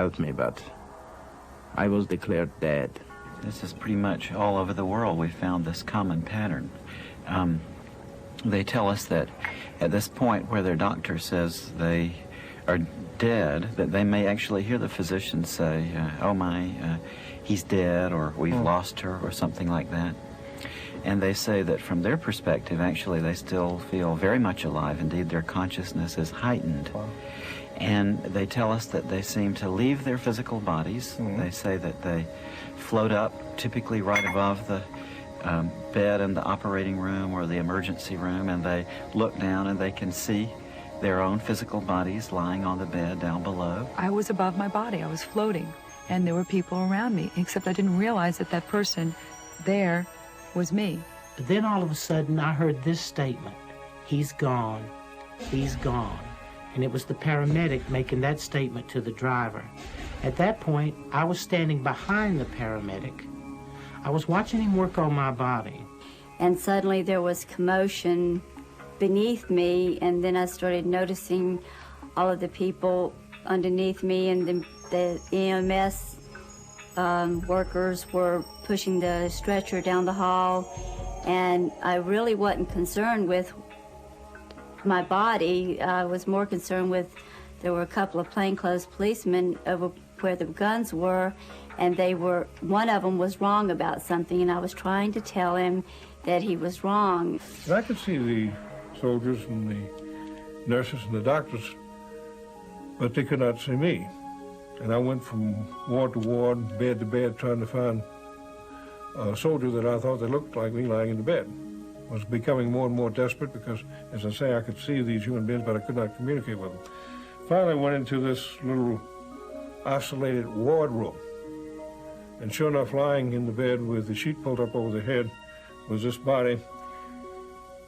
helped me, but I was declared dead. This is pretty much all over the world. We found this common pattern. They tell us that at this point where their doctor says they are dead, that they may actually hear the physician say, oh my, he's dead, or we've lost her, or something like that. And they say that from their perspective, actually, they still feel very much alive. Indeed, their consciousness is heightened. Wow. And they tell us that they seem to leave their physical bodies. They say that they float up, typically right above the bed in the operating room or the emergency room, and they look down and they can see their own physical bodies lying on the bed down below. I was above my body. I was floating, and there were people around me, except I didn't realize that that person there was me. But then all of a sudden I heard this statement, he's gone, he's gone. And it was the paramedic making that statement to the driver. At that point, I was standing behind the paramedic. I was watching him work on my body. And suddenly there was commotion beneath me, and then I started noticing all of the people underneath me, and the EMS workers were pushing the stretcher down the hall, and I really wasn't concerned with my body. I was more concerned with, there were a couple of plainclothes policemen over where the guns were, and one of them was wrong about something, and I was trying to tell him that he was wrong. And I could see the soldiers and the nurses and the doctors, but they could not see me. And I went from ward to ward, bed to bed, trying to find a soldier that I thought that looked like me lying in the bed. I was becoming more and more desperate because, as I say, I could see these human beings, but I could not communicate with them. Finally, I went into this little isolated ward room. And sure enough, lying in the bed with the sheet pulled up over the head was this body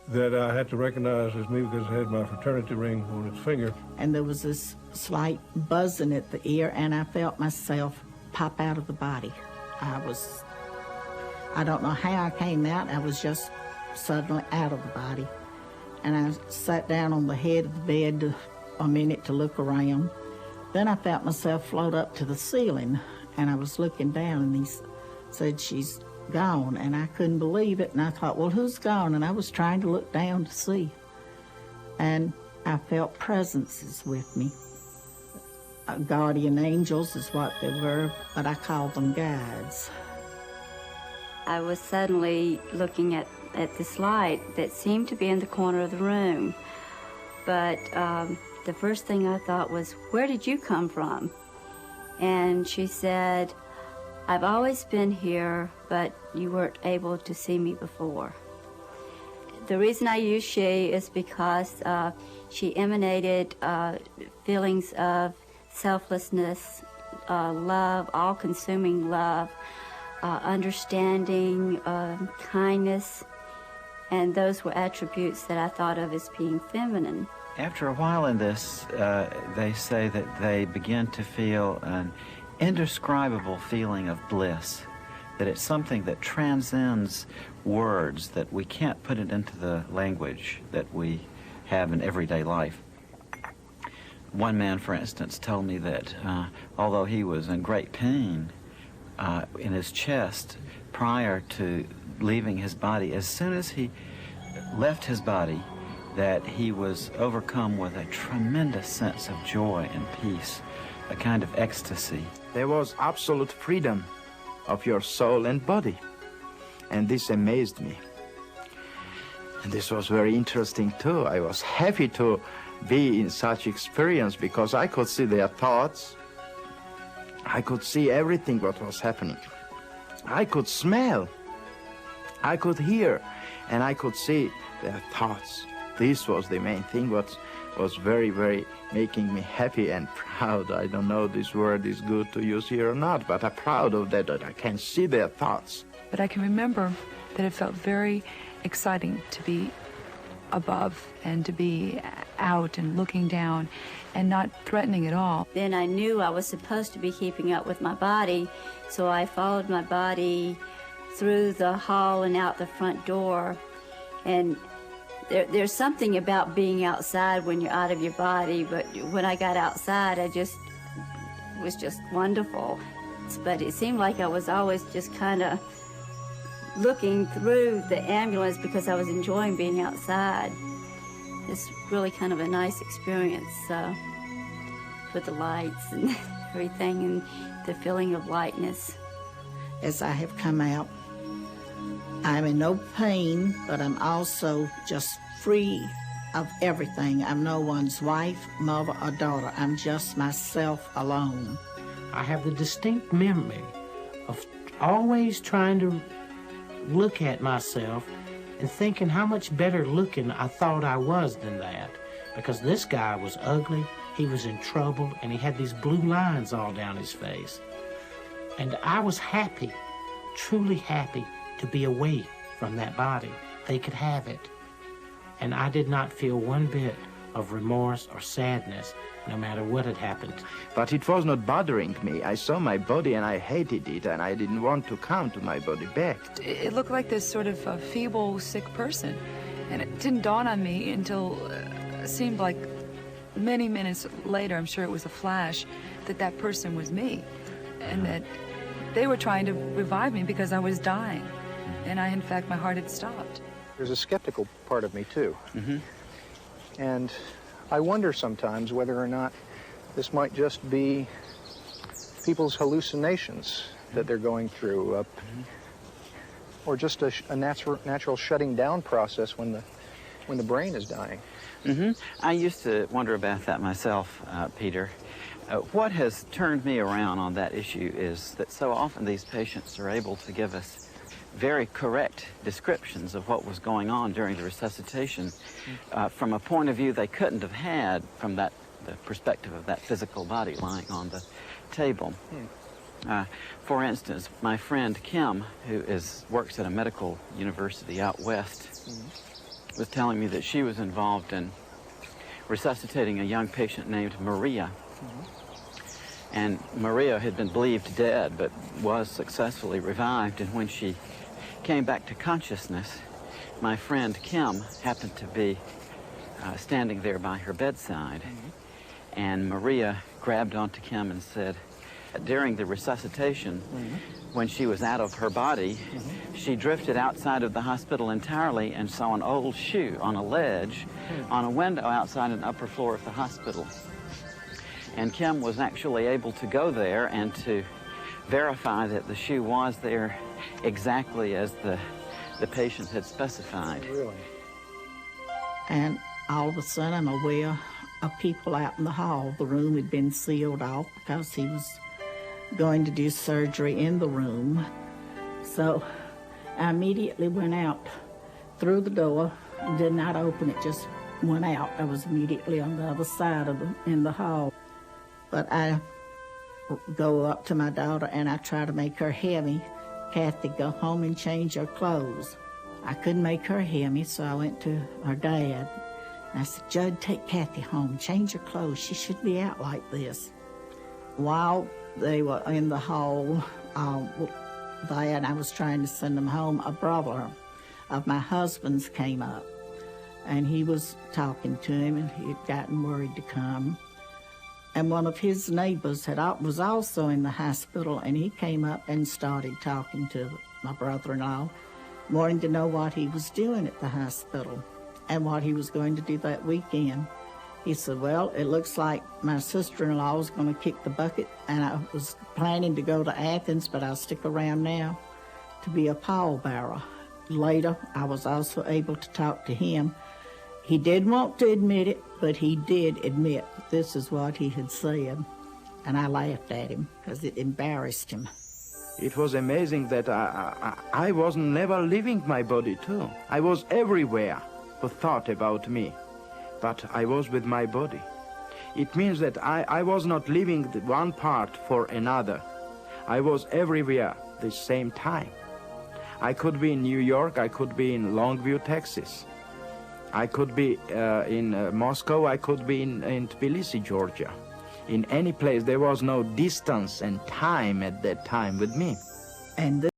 that I had to recognize as me because it had my fraternity ring on its finger. And there was this slight buzzing at the ear, and I felt myself pop out of the body. I don't know how I came out. I was just suddenly out of the body. And I sat down on the head of the bed a minute to look around. Then I felt myself float up to the ceiling, and I was looking down, and he said, she's gone, and I couldn't believe it, and I thought, well, who's gone? And I was trying to look down to see, and I felt presences with me. Guardian angels is what they were, but I called them guides. I was suddenly looking at this light that seemed to be in the corner of the room, but the first thing I thought was, where did you come from? And she said, I've always been here, but you weren't able to see me before. The reason I use she is because she emanated feelings of selflessness, love, all-consuming love, understanding, kindness, and those were attributes that I thought of as being feminine. After a while in this, they say that they begin to feel an indescribable feeling of bliss, that it's something that transcends words, that we can't put it into the language that we have in everyday life. One man, for instance, told me that although he was in great pain in his chest prior to leaving his body, as soon as he left his body, that he was overcome with a tremendous sense of joy and peace, a kind of ecstasy. There was absolute freedom of your soul and body, and this amazed me. And this was very interesting too. I was happy to be in such experience because I could see their thoughts. I could see everything what was happening. I could smell, I could hear, and I could see their thoughts. This was the main thing, what was very, very making me happy and proud. I don't know if this word is good to use here or not, but I'm proud of that I can see their thoughts. But I can remember that it felt very exciting to be above and to be out and looking down and not threatening at all. Then I knew I was supposed to be keeping up with my body, so I followed my body through the hall and out the front door. And there's something about being outside when you're out of your body, but when I got outside, I just was just wonderful. But it seemed like I was always just kind of looking through the ambulance because I was enjoying being outside. It's really kind of a nice experience with the lights and everything and the feeling of lightness. As I have come out, I'm in no pain, but I'm also just free of everything. I'm no one's wife, mother, or daughter. I'm just myself alone. I have the distinct memory of always trying to look at myself and thinking how much better looking I thought I was than that. Because this guy was ugly, he was in trouble, and he had these blue lines all down his face. And I was happy, truly happy, to be away from that body. They could have it. And I did not feel one bit of remorse or sadness, no matter what had happened. But it was not bothering me. I saw my body and I hated it, and I didn't want to come to my body back. It looked like this sort of a feeble, sick person. And it didn't dawn on me until it seemed like many minutes later, I'm sure it was a flash, that that person was me. And that they were trying to revive me because I was dying. And in fact, my heart had stopped. There's a skeptical part of me, too. Mm-hmm. And I wonder sometimes whether or not this might just be people's hallucinations that they're going through, or just a natural shutting down process when the brain is dying. Mm-hmm. I used to wonder about that myself, Peter. What has turned me around on that issue is that so often these patients are able to give us very correct descriptions of what was going on during the resuscitation from a point of view they couldn't have had from the perspective of that physical body lying on the table. For instance, my friend Kim, who works at a medical university out west, was telling me that she was involved in resuscitating a young patient named Maria. And Maria had been believed dead, but was successfully revived. And when she came back to consciousness, my friend Kim happened to be standing there by her bedside. And Maria grabbed onto Kim and said, during the resuscitation, when she was out of her body, she drifted outside of the hospital entirely and saw an old shoe on a ledge on a window outside an upper floor of the hospital. And Kim was actually able to go there and to verify that the shoe was there exactly as the patient had specified. Really? And all of a sudden, I'm aware of people out in the hall. The room had been sealed off because he was going to do surgery in the room. So I immediately went out through the door, did not open it, just went out. I was immediately on the other side of in the hall. But I go up to my daughter and I try to make her hear me. Kathy, go home and change your clothes. I couldn't make her hear me, so I went to her dad. And I said, Judd, take Kathy home, change her clothes. She shouldn't be out like this. While they were in the hall there and I was trying to send them home, a brother of my husband's came up. And he was talking to him and he had gotten worried to come. And one of his neighbors was also in the hospital, and he came up and started talking to my brother-in-law, wanting to know what he was doing at the hospital and what he was going to do that weekend. He said, well, it looks like my sister-in-law is going to kick the bucket, and I was planning to go to Athens, but I'll stick around now to be a pallbearer. Later, I was also able to talk to him. He did want to admit it, but he did admit that this is what he had said. And I laughed at him because it embarrassed him. It was amazing that I was never leaving my body too. I was everywhere who thought about me, but I was with my body. It means that I was not leaving one part for another. I was everywhere at the same time. I could be in New York, I could be in Longview, Texas. I could be in Moscow, I could be in Tbilisi, Georgia. In any place, there was no distance and time at that time with me. And